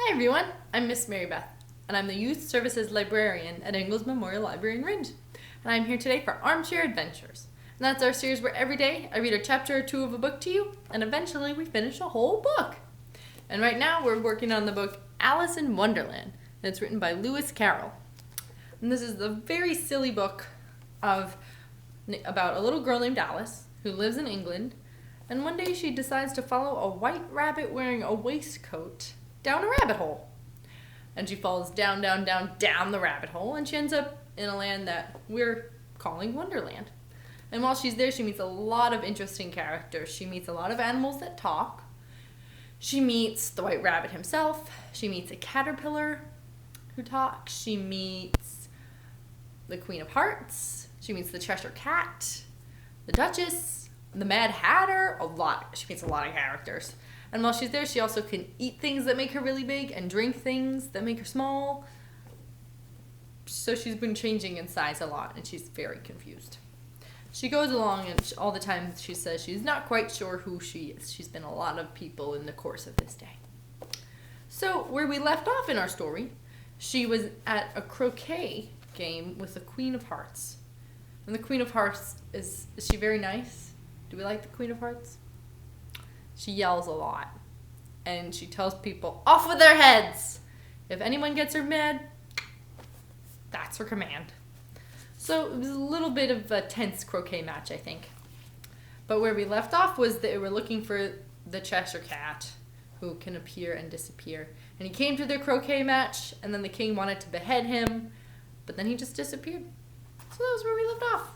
Hi everyone, I'm Miss Mary Beth, and I'm the Youth Services Librarian at Ingalls Memorial Library in Ringe. And I'm here today for Armchair Adventures. And that's our series where every day I read a chapter or two of a book to you, and eventually we finish a whole book. And right now we're working on the book Alice in Wonderland, and it's written by Lewis Carroll. And this is the very silly book about a little girl named Alice who lives in England, and one day she decides to follow a white rabbit wearing a waistcoat down a rabbit hole. And she falls down the rabbit hole, and she ends up in a land that we're calling Wonderland. And while she's there, she meets a lot of interesting characters. She meets a lot of animals that talk. She meets the white rabbit himself. She meets a caterpillar who talks. She meets the Queen of Hearts. She meets the Cheshire Cat, the Duchess, the Mad Hatter. She meets a lot of characters. And while she's there, she also can eat things that make her really big and drink things that make her small. So she's been changing in size a lot, and she's very confused. She goes along, and all the time she says she's not quite sure who she is. She's been a lot of people in the course of this day. So where we left off in our story, she was at a croquet game with the Queen of Hearts. And the Queen of Hearts, is she very nice? Do we like the Queen of Hearts? She yells a lot, and she tells people, off with their heads! If anyone gets her mad, that's her command. So it was a little bit of a tense croquet match, I think. But where we left off was that they were looking for the Cheshire Cat, who can appear and disappear. And he came to their croquet match, and then the king wanted to behead him, but then he just disappeared. So that was where we left off.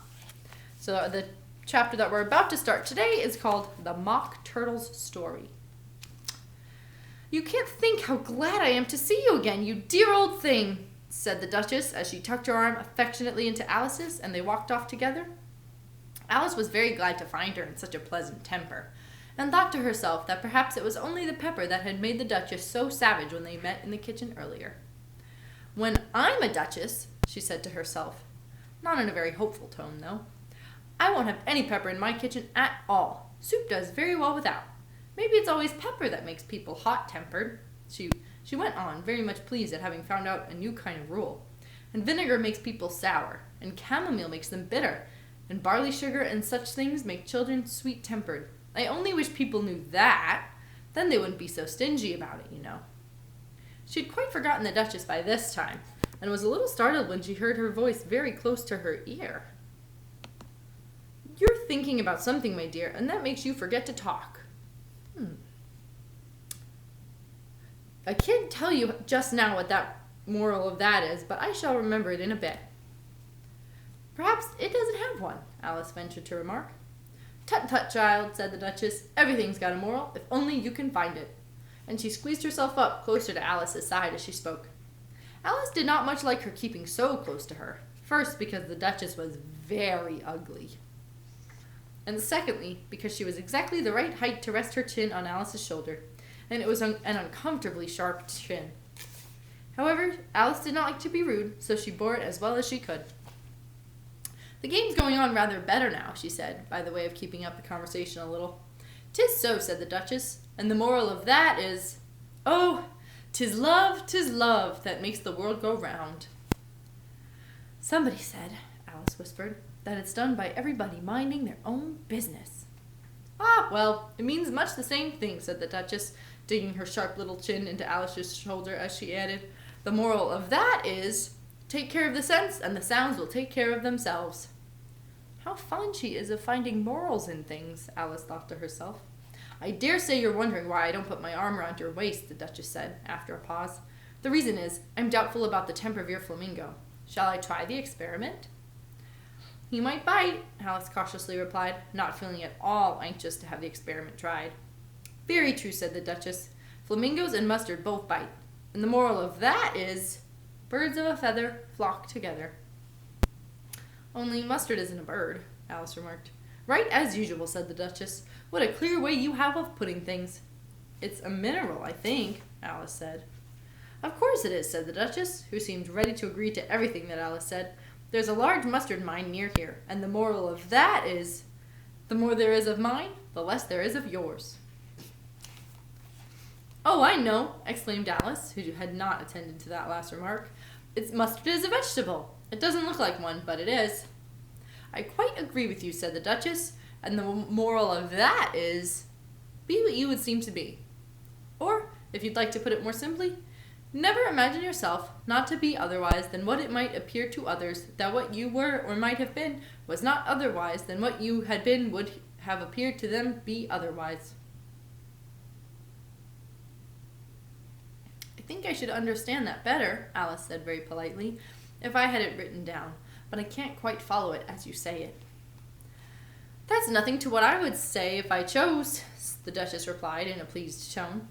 So the chapter that we're about to start today is called The Mock Turtle's Story. "You can't think how glad I am to see you again, you dear old thing," said the Duchess as she tucked her arm affectionately into Alice's, and they walked off together. Alice was very glad to find her in such a pleasant temper, and thought to herself that perhaps it was only the pepper that had made the Duchess so savage when they met in the kitchen earlier. "When I'm a Duchess," she said to herself, not in a very hopeful tone though, "I won't have any pepper in my kitchen at all. Soup does very well without. Maybe it's always pepper that makes people hot-tempered." She went on, very much pleased at having found out a new kind of rule. "And vinegar makes people sour, and chamomile makes them bitter, and barley sugar and such things make children sweet-tempered. I only wish people knew that. Then they wouldn't be so stingy about it, you know." She'd quite forgotten the Duchess by this time, and was a little startled when she heard her voice very close to her ear. "You're thinking about something, my dear, and that makes you forget to talk." "I can't tell you just now what that moral of that is, but I shall remember it in a bit." "Perhaps it doesn't have one," Alice ventured to remark. "Tut, tut, child," said the Duchess. "Everything's got a moral, if only you can find it." And she squeezed herself up closer to Alice's side as she spoke. Alice did not much like her keeping so close to her. First, because the Duchess was very ugly. And secondly, because she was exactly the right height to rest her chin on Alice's shoulder, and it was an uncomfortably sharp chin. However, Alice did not like to be rude, so she bore it as well as she could. "The game's going on rather better now," she said, by the way of keeping up the conversation a little. "'Tis so," said the Duchess, "and the moral of that is, oh, 'tis love that makes the world go round." "Somebody said," Alice whispered, "that it's done by everybody minding their own business." "Ah, well, it means much the same thing," said the Duchess, digging her sharp little chin into Alice's shoulder as she added, "The moral of that is, take care of the scents and the sounds will take care of themselves." How fond she is of finding morals in things, Alice thought to herself. "I dare say you're wondering why I don't put my arm around your waist," the Duchess said, after a pause. "The reason is, I'm doubtful about the temper of your flamingo. Shall I try the experiment?" "He might bite," Alice cautiously replied, not feeling at all anxious to have the experiment tried. "Very true," said the Duchess. "Flamingos and mustard both bite. And the moral of that is, birds of a feather flock together." "Only mustard isn't a bird," Alice remarked. "Right as usual," said the Duchess. "What a clear way you have of putting things." "It's a mineral, I think," Alice said. "Of course it is," said the Duchess, who seemed ready to agree to everything that Alice said. "There's a large mustard mine near here, and the moral of that is, the more there is of mine, the less there is of yours." "Oh, I know," exclaimed Alice, who had not attended to that last remark. "Mustard is a vegetable. It doesn't look like one, but it is." "I quite agree with you," said the Duchess, "and the moral of that is, be what you would seem to be. Or, if you'd like to put it more simply, never imagine yourself not to be otherwise than what it might appear to others that what you were or might have been was not otherwise than what you had been would have appeared to them be otherwise." "I think I should understand that better," Alice said very politely, "if I had it written down, but I can't quite follow it as you say it." "That's nothing to what I would say if I chose," the Duchess replied in a pleased tone.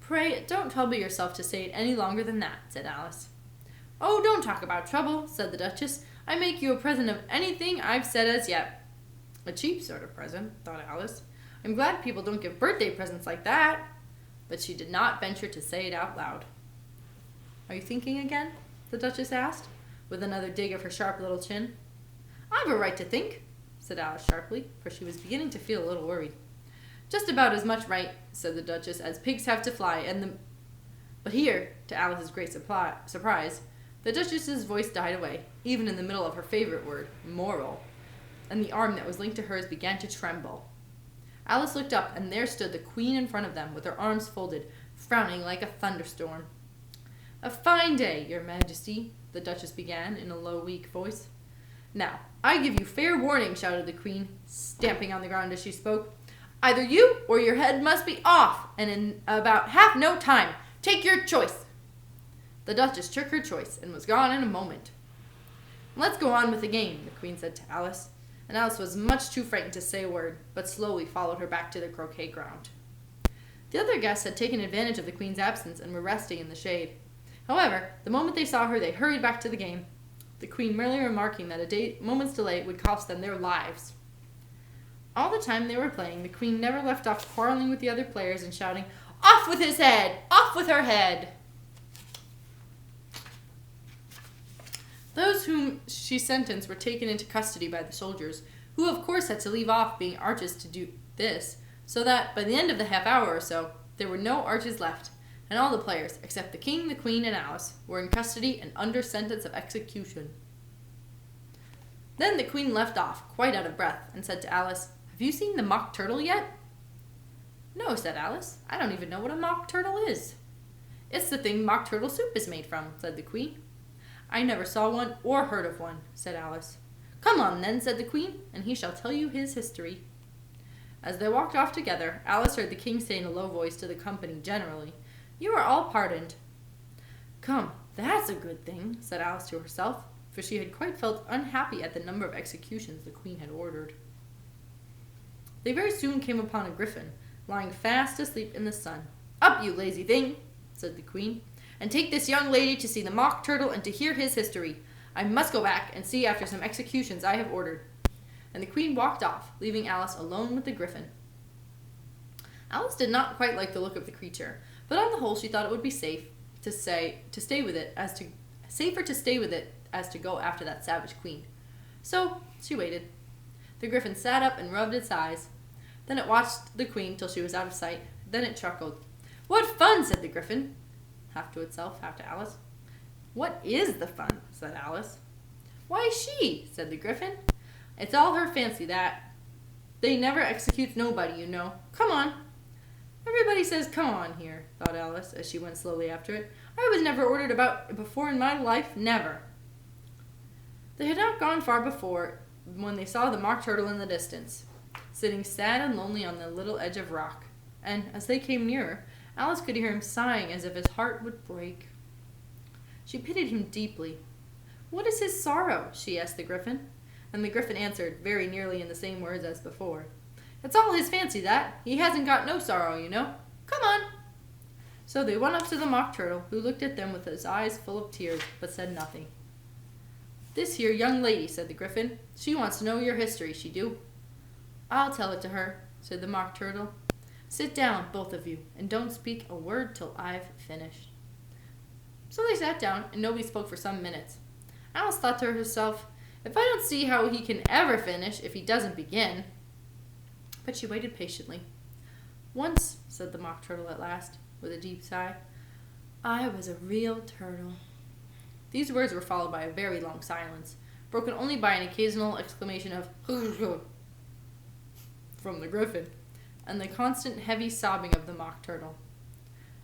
"Pray, don't trouble yourself to say it any longer than that," said Alice. "Oh, don't talk about trouble," said the Duchess. "I make you a present of anything I've said as yet." "A cheap sort of present," thought Alice. "I'm glad people don't give birthday presents like that." But she did not venture to say it out loud. "Are you thinking again?" the Duchess asked, with another dig of her sharp little chin. "I've a right to think," said Alice sharply, for she was beginning to feel a little worried. "Just about as much right," said the Duchess, "as pigs have to fly, and the—" But here, to Alice's great surprise, the Duchess's voice died away, even in the middle of her favorite word, moral, and the arm that was linked to hers began to tremble. Alice looked up, and there stood the Queen in front of them, with her arms folded, frowning like a thunderstorm. "A fine day, Your Majesty," the Duchess began, in a low, weak voice. "Now, I give you fair warning," shouted the Queen, stamping on the ground as she spoke. "Either you or your head must be off, and in about half no time. Take your choice." The Duchess took her choice, and was gone in a moment. "Let's go on with the game," the Queen said to Alice, and Alice was much too frightened to say a word, but slowly followed her back to the croquet ground. The other guests had taken advantage of the Queen's absence and were resting in the shade. However, the moment they saw her, they hurried back to the game, the Queen merely remarking that a moment's delay would cost them their lives. All the time they were playing, the Queen never left off quarreling with the other players and shouting, "Off with his head! Off with her head!" Those whom she sentenced were taken into custody by the soldiers, who of course had to leave off being arches to do this, so that, by the end of the half hour or so, there were no arches left, and all the players, except the King, the Queen, and Alice, were in custody and under sentence of execution. Then the Queen left off, quite out of breath, and said to Alice, "Have you seen the mock turtle yet?" "No," said Alice. "I don't even know what a mock turtle is." "It's the thing mock turtle soup is made from," said the Queen. "I never saw one or heard of one," said Alice. "Come on, then," said the Queen, "and he shall tell you his history." As they walked off together, Alice heard the King say in a low voice to the company generally, "You are all pardoned." "Come, that's a good thing," said Alice to herself, for she had quite felt unhappy at the number of executions the Queen had ordered. They very soon came upon a griffin, lying fast asleep in the sun. "Up, you lazy thing," said the Queen, "and take this young lady to see the mock turtle and to hear his history. I must go back and see after some executions I have ordered." And the Queen walked off, leaving Alice alone with the griffin. Alice did not quite like the look of the creature, but on the whole she thought it would be safer to stay with it as to go after that savage Queen. So she waited. The griffin sat up and rubbed its eyes. Then it watched the Queen till she was out of sight. Then it chuckled. "What fun!" said the griffin, half to itself, half to Alice. "What is the fun?" said Alice. "Why, she," said the griffin. "It's all her fancy, that. They never executes nobody, you know. Come on." "Everybody says 'come on' here," thought Alice, as she went slowly after it. "I was never ordered about it before in my life, never." They had not gone far before when they saw the mock turtle in the distance, sitting sad and lonely on the little edge of rock, and, as they came nearer, Alice could hear him sighing as if his heart would break. She pitied him deeply. "What is his sorrow?" she asked the griffin, and the griffin answered, very nearly in the same words as before, "It's all his fancy, that. He hasn't got no sorrow, you know. Come on." So they went up to the mock turtle, who looked at them with his eyes full of tears, but said nothing. "This here young lady," said the griffin, "she wants to know your history, she do." "I'll tell it to her," said the mock turtle. "Sit down, both of you, and don't speak a word till I've finished." So they sat down, and nobody spoke for some minutes. Alice thought to herself, "If I don't see how he can ever finish if he doesn't begin." But she waited patiently. "Once," said the mock turtle at last, with a deep sigh. I was a real turtle. These words were followed by a very long silence, broken only by an occasional exclamation of from the Griffin, and the constant heavy sobbing of the Mock Turtle.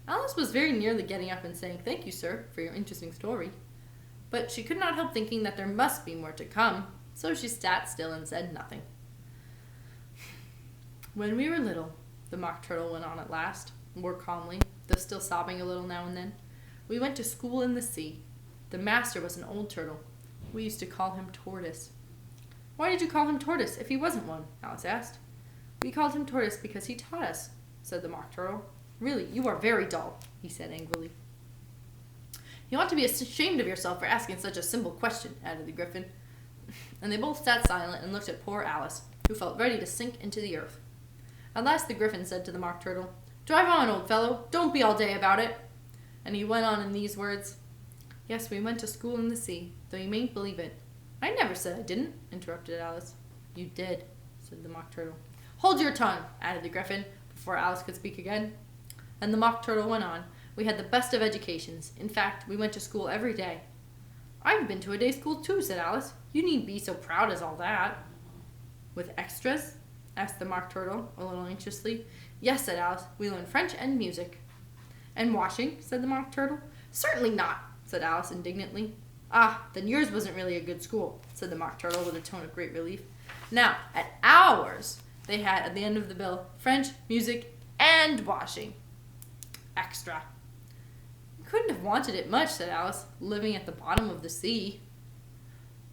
Alice was very nearly getting up and saying, "Thank you, sir, for your interesting story." But she could not help thinking that there must be more to come, so she sat still and said nothing. When we were little, the Mock Turtle went on at last, more calmly, though still sobbing a little now and then, we went to school in the sea. The master was an old turtle. We used to call him Tortoise. Why did you call him Tortoise if he wasn't one? Alice asked. We called him Tortoise because he taught us, said the Mock Turtle. Really, you are very dull, he said angrily. You ought to be ashamed of yourself for asking such a simple question, added the Griffin. And they both sat silent and looked at poor Alice, who felt ready to sink into the earth. At last the Griffin said to the Mock Turtle, "Drive on, old fellow. Don't be all day about it." And he went on in these words. Yes, we went to school in the sea, though you mayn't believe it. I never said I didn't, interrupted Alice. You did, said the Mock Turtle. Hold your tongue, added the Griffin, before Alice could speak again. And the Mock Turtle went on. We had the best of educations. In fact, we went to school every day. I've been to a day school too, said Alice. You needn't be so proud as all that. With extras? Asked the Mock Turtle, a little anxiously. Yes, said Alice. We learned French and music. And washing? Said the Mock Turtle. Certainly not, said Alice indignantly. Ah, then yours wasn't really a good school, said the Mock Turtle with a tone of great relief. Now, at ours, they had, at the end of the bill, French, music, and washing. Extra. You couldn't have wanted it much, said Alice, living at the bottom of the sea.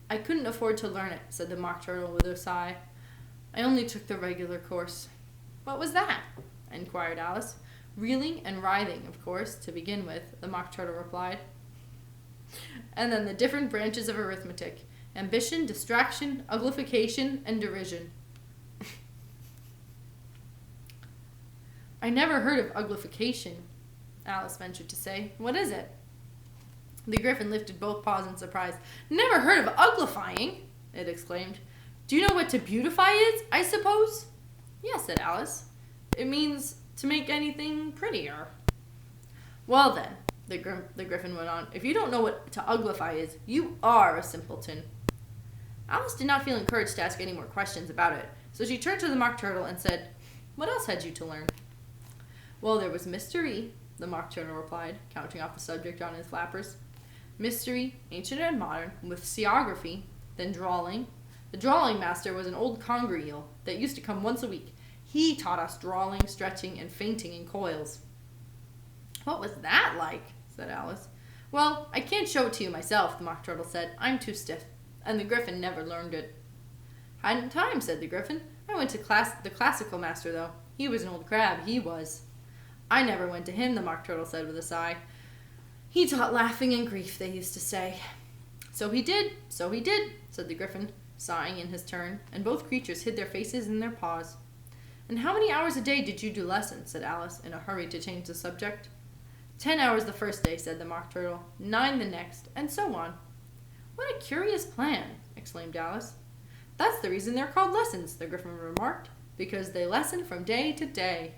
I couldn't afford to learn it, said the Mock Turtle with a sigh. I only took the regular course. What was that? inquired Alice. Reeling and writhing, of course, to begin with, the Mock Turtle replied. And then the different branches of arithmetic. Ambition, distraction, uglification, and derision. I never heard of uglification, Alice ventured to say. What is it? The Griffin lifted both paws in surprise. Never heard of uglifying, it exclaimed. Do you know what to beautify is, I suppose? Yes, said Alice. It means to make anything prettier. Well then, the Griffin went on, if you don't know what to uglify is, you are a simpleton. Alice did not feel encouraged to ask any more questions about it, so she turned to the Mock Turtle and said, What else had you to learn? Well, there was mystery, the Mock Turtle replied, counting off the subject on his flappers. Mystery, ancient and modern, with seaography, then drawing. The drawing master was an old conger eel that used to come once a week. He taught us drawing, stretching, and fainting in coils. What was that like? Said Alice. Well, I can't show it to you myself, the Mock Turtle said. I'm too stiff. And the Griffin never learned it. Hadn't time, said the Griffin. I went to the classical master, though. He was an old crab, he was. I never went to him, the Mock Turtle said with a sigh. He taught laughing and grief, they used to say. So he did, said the Griffin, sighing in his turn, and both creatures hid their faces in their paws. And how many hours a day did you do lessons? Said Alice, in a hurry to change the subject. 10 hours the first day, said the Mock Turtle, 9 the next, and so on. What a curious plan, exclaimed Alice. That's the reason they're called lessons, the Griffin remarked, because they lesson from day to day.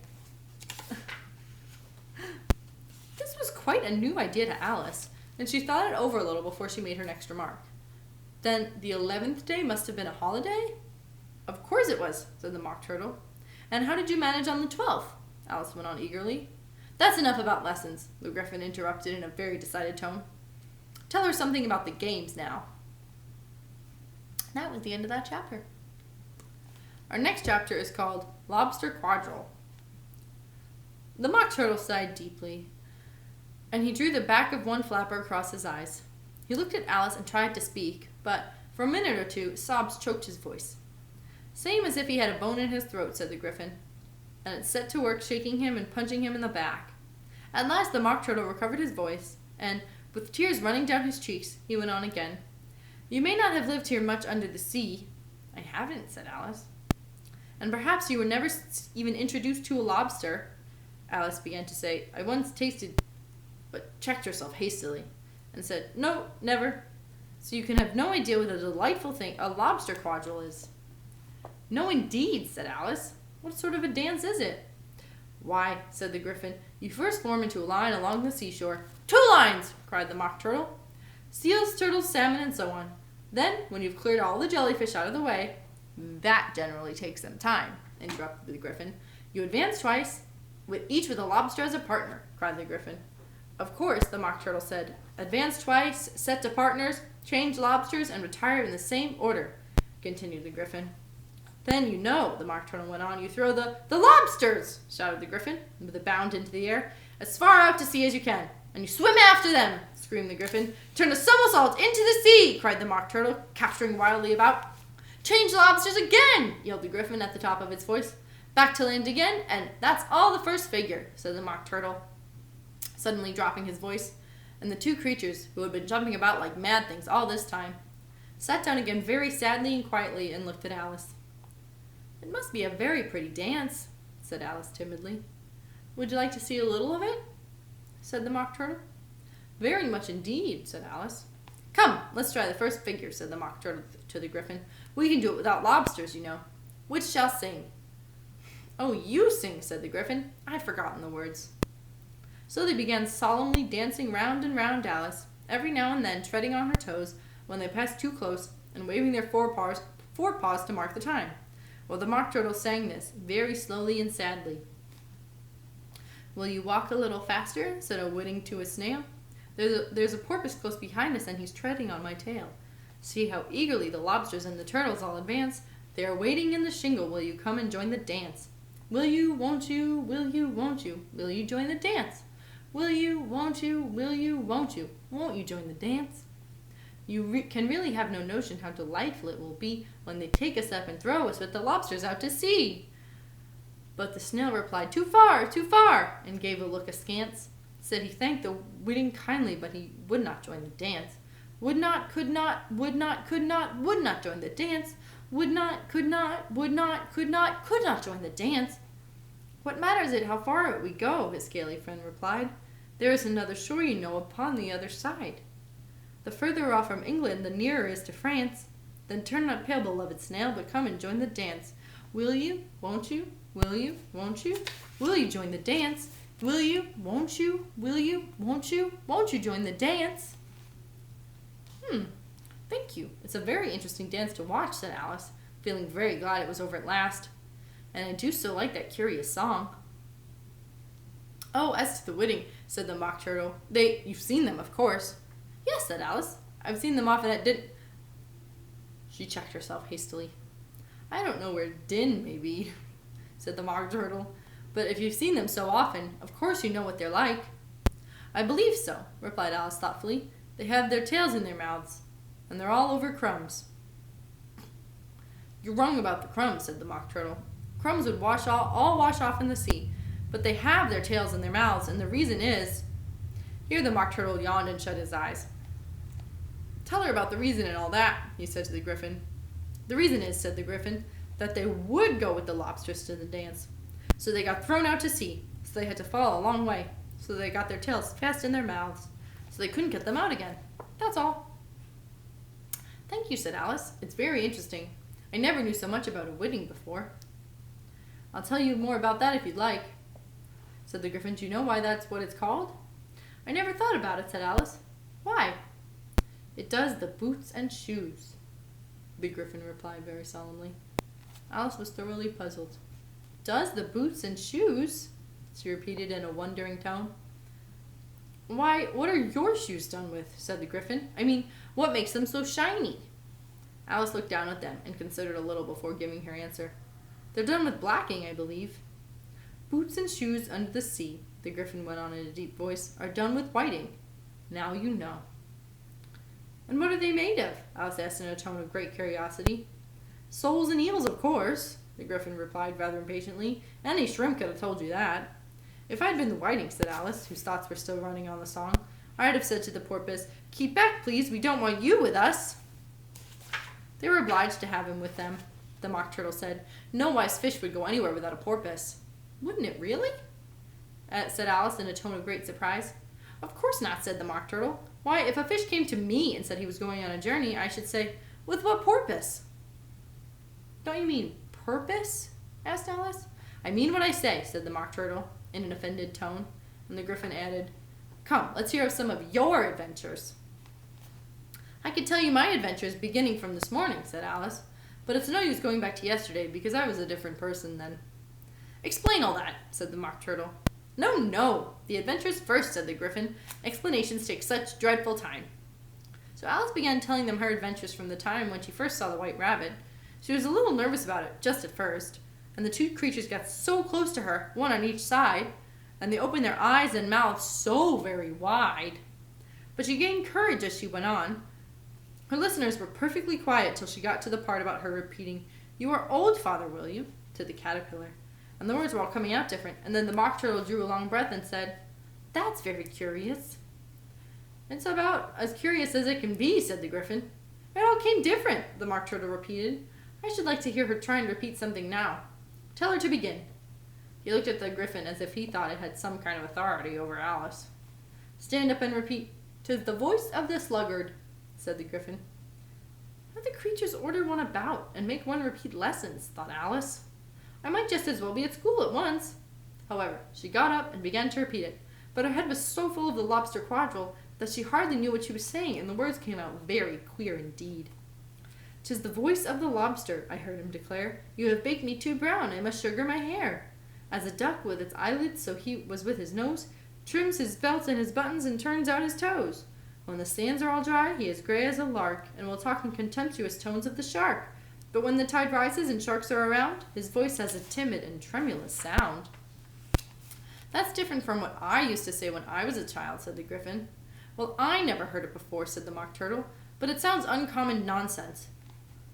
This was quite a new idea to Alice, and she thought it over a little before she made her next remark. Then the 11th day must have been a holiday? Of course it was, said the Mock Turtle. And how did you manage on the 12th? Alice went on eagerly. That's enough about lessons, the Griffin interrupted in a very decided tone. Tell her something about the games now. That was the end of that chapter. Our next chapter is called Lobster Quadrille. The Mock Turtle sighed deeply, and he drew the back of one flapper across his eyes. He looked at Alice and tried to speak, but for a minute or two, sobs choked his voice. Same as if he had a bone in his throat, said the Griffin, and it set to work shaking him and punching him in the back. At last the Mock Turtle recovered his voice, and, with tears running down his cheeks, he went on again. You may not have lived here much under the sea. I haven't, said Alice. And perhaps you were never even introduced to a lobster, Alice began to say. I once tasted, but checked herself hastily, and said, No, never. So you can have no idea what a delightful thing a lobster quadrille is. No, indeed, said Alice. What sort of a dance is it? "Why," said the Gryphon, "you first form into a line along the seashore." "Two lines!" cried the Mock Turtle. "Seals, turtles, salmon, and so on. Then, when you've cleared all the jellyfish out of the way—" "That generally takes some time," interrupted the Gryphon. "You advance twice, each with a lobster as a partner," cried the Gryphon. "Of course," the Mock Turtle said. "Advance twice, set to partners, change lobsters, and retire in the same order," continued the Gryphon. "Then you know," the Mock Turtle went on, "you throw the lobsters!" shouted the Gryphon, with a bound into the air, "as far out to sea as you can. And you swim after them!" screamed the Gryphon. "Turn a somersault into the sea!" cried the Mock Turtle, capturing wildly about. "Change lobsters again!" yelled the Gryphon at the top of its voice. "Back to land again, and that's all the first figure," said the Mock Turtle, suddenly dropping his voice. And the two creatures, who had been jumping about like mad things all this time, sat down again very sadly and quietly and looked at Alice. "It must be a very pretty dance," said Alice timidly. "Would you like to see a little of it?" said the Mock Turtle. "Very much indeed," said Alice. "Come, let's try the first figure," said the Mock Turtle to the Gryphon. "We can do it without lobsters, you know. Which shall sing?" "Oh, you sing," said the Gryphon. "I'd forgotten the words." So they began solemnly dancing round and round Alice, every now and then treading on her toes when they passed too close, and waving their forepaws to mark the time, while the Mock Turtle sang this, very slowly and sadly. "Will you walk a little faster?" said a whiting to a snail. There's a porpoise close behind us, and he's treading on my tail. See how eagerly the lobsters and the turtles all advance. They are waiting in the shingle. Will you come and join the dance? Will you, won't you, will you, won't you, will you join the dance? Will you, won't you, will you, won't you join the dance? You can really have no notion how delightful it will be when they take us up and throw us with the lobsters out to sea." But the snail replied, "Too far," and gave a look askance. Said he thanked the whiting kindly, but he would not join the dance. Would not, could not join the dance. Would not, could not join the dance. "What matters it how far we go?" his scaly friend replied. "There is another shore, you know, upon the other side. The further off from England, the nearer is to France. Then turn not pale, beloved snail, but come and join the dance. Will you, won't you, will you, won't you, will you join the dance? Will you, won't you, will you, won't you join the dance?" "Thank you. It's a very interesting dance to watch," said Alice, feeling very glad it was over at last. "And I do so like that curious song." "Oh, as to the whiting," said the Mock Turtle, you've seen them, of course." "Yes," said Alice. "I've seen them often at Din—" She checked herself hastily. "I don't know where Din may be," said the Mock Turtle, "but if you've seen them so often, of course you know what they're like." "I believe so," replied Alice thoughtfully. "They have their tails in their mouths, and they're all over crumbs." "You're wrong about the crumbs," said the Mock Turtle. "Crumbs would all wash off in the sea, but they have their tails in their mouths, and the reason is—" Here the Mock Turtle yawned and shut his eyes. "Tell her about the reason and all that," he said to the Gryphon. "The reason is," said the Gryphon, "that they would go with the lobsters to the dance. So they got thrown out to sea, so they had to fall a long way, so they got their tails fast in their mouths, so they couldn't get them out again. That's all." "Thank you," said Alice. "It's very interesting. I never knew so much about a whiting before." "I'll tell you more about that if you'd like," said the Gryphon. "Do you know why that's what it's called?" "I never thought about it," said Alice. "Why?" "It does the boots and shoes," the Gryphon replied very solemnly. Alice was thoroughly puzzled. "Does the boots and shoes?" she repeated in a wondering tone. "Why, what are your shoes done with?" said the Gryphon. "I mean, what makes them so shiny?" Alice looked down at them and considered a little before giving her answer. "They're done with blacking, I believe." "Boots and shoes under the sea," the Gryphon went on in a deep voice, "are done with whiting. Now you know." "And what are they made of?" Alice asked in a tone of great curiosity. "Soles and eels, of course," the Gryphon replied rather impatiently. "Any shrimp could have told you that." "If I'd been the whiting," said Alice, whose thoughts were still running on the song, "I'd have said to the porpoise, 'Keep back, please, we don't want you with us.'" They were obliged to have him with them, the Mock Turtle said. "No wise fish would go anywhere without a porpoise." "Wouldn't it really?" said Alice in a tone of great surprise. "Of course not," said the Mock Turtle. "Why, if a fish came to me and said he was going on a journey, I should say, 'With what porpoise?'" "Don't you mean purpose?" asked Alice. I mean what I say, said the Mock Turtle in an offended tone, and the Gryphon added, come, let's hear of some of your adventures. I could tell you my adventures beginning from this morning, said Alice, but it's no use going back to yesterday because I was a different person then. Explain all that, said the Mock Turtle. No, no, the adventures first, said the Gryphon. Explanations take such dreadful time. So Alice began telling them her adventures from the time when she first saw the White Rabbit. She was a little nervous about it, just at first, and the two creatures got so close to her, one on each side, and they opened their eyes and mouths so very wide. But she gained courage as she went on. Her listeners were perfectly quiet till she got to the part about her repeating, "You are old, Father William," to the caterpillar. And the words were all coming out different, and then the Mock Turtle drew a long breath and said, "That's very curious." "It's about as curious as it can be," said the Gryphon. "It all came different," the Mock Turtle repeated. "I should like to hear her try and repeat something now. Tell her to begin." He looked at the Gryphon as if he thought it had some kind of authority over Alice. "Stand up and repeat, "'Tis the voice of the sluggard,'" said the Gryphon. "How the creatures order one about and make one repeat lessons," thought Alice. "I might just as well be at school at once." However, she got up and began to repeat it, but her head was so full of the lobster quadrille that she hardly knew what she was saying, and the words came out very queer indeed. "'Tis the voice of the lobster," I heard him declare. "You have baked me too brown, I must sugar my hair. As a duck with its eyelids, so he was with his nose, trims his belts and his buttons and turns out his toes. When the sands are all dry, he is gray as a lark, and will talk in contemptuous tones of the shark. But when the tide rises and sharks are around, his voice has a timid and tremulous sound." "That's different from what I used to say when I was a child," said the Gryphon. "Well, I never heard it before," said the Mock Turtle, "but it sounds uncommon nonsense."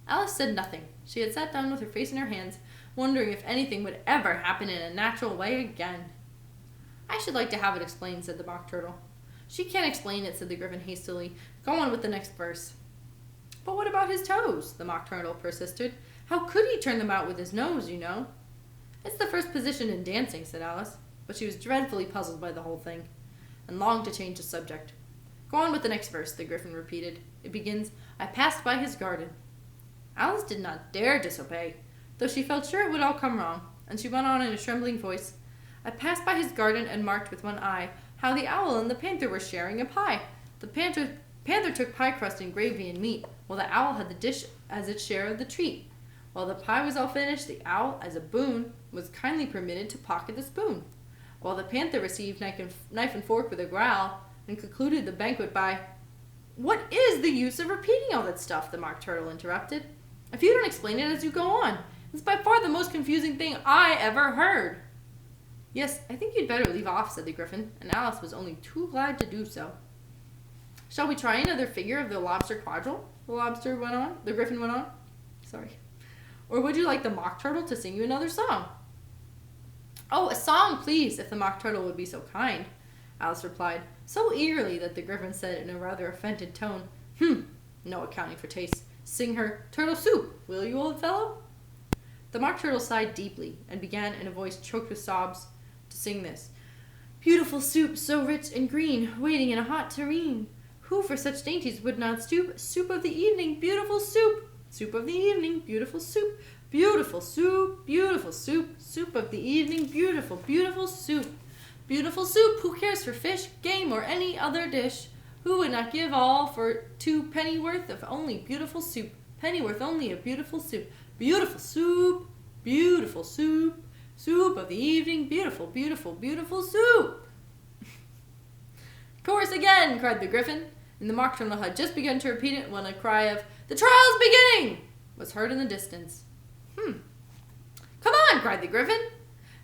Alice said nothing. She had sat down with her face in her hands, wondering if anything would ever happen in a natural way again. "I should like to have it explained," said the Mock Turtle. "She can't explain it," said the Gryphon hastily. "Go on with the next verse." "But what about his toes?" the Mock Turtle persisted. "How could he turn them out with his nose, you know?" "It's the first position in dancing," said Alice, but she was dreadfully puzzled by the whole thing, and longed to change the subject. "Go on with the next verse," the Gryphon repeated. It begins, "I passed by his garden." Alice did not dare disobey, though she felt sure it would all come wrong, and she went on in a trembling voice, "I passed by his garden and marked with one eye how the owl and the panther were sharing a pie. The panther took pie crust and gravy and meat, while the owl had the dish as its share of the treat. While the pie was all finished, the owl, as a boon, was kindly permitted to pocket the spoon, while the panther received knife and fork with a growl, and concluded the banquet by—" "What is the use of repeating all that stuff?" the Mock Turtle interrupted. "If you don't explain it as you go on, it's by far the most confusing thing I ever heard." "Yes, I think you'd better leave off," said the Gryphon, and Alice was only too glad to do so. "Shall we try another figure of the lobster quadrille?" The Gryphon went on. "Or would you like the Mock Turtle to sing you another song?" "Oh, a song, please, if the Mock Turtle would be so kind," Alice replied, so eagerly that the Gryphon said in a rather offended tone, "No accounting for taste. Sing her turtle soup, will you, old fellow?" The Mock Turtle sighed deeply, and began in a voice choked with sobs to sing this. "Beautiful soup, so rich and green, waiting in a hot tureen. Who for such dainties would not stoop? Soup of the evening, beautiful soup. Soup of the evening, beautiful soup. Beautiful soup, beautiful soup. Soup of the evening, beautiful, beautiful soup. Beautiful soup, who cares for fish, game, or any other dish? Who would not give all for 2 pennyworth of only beautiful soup? Pennyworth only of beautiful soup. Beautiful soup, beautiful soup. Soup of the evening, beautiful, beautiful, beautiful soup." "Chorus again!" cried the Gryphon, and the Mock Turtle had just begun to repeat it when a cry of "The trial's beginning!" was heard in the distance. "Come on!" cried the Gryphon,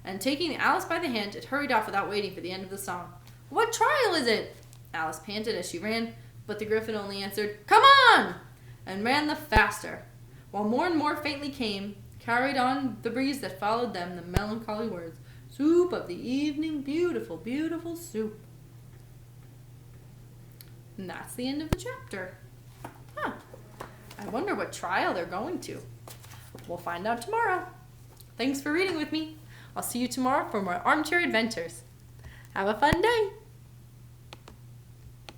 and taking Alice by the hand, it hurried off without waiting for the end of the song. "What trial is it?" Alice panted as she ran, but the Gryphon only answered, "Come on!" and ran the faster, while more and more faintly carried on the breeze that followed them the melancholy words, "Soup of the evening, beautiful, beautiful soup." And that's the end of the chapter. I wonder what trial they're going to. We'll find out tomorrow. Thanks for reading with me. I'll see you tomorrow for more Armchair Adventures. Have a fun day.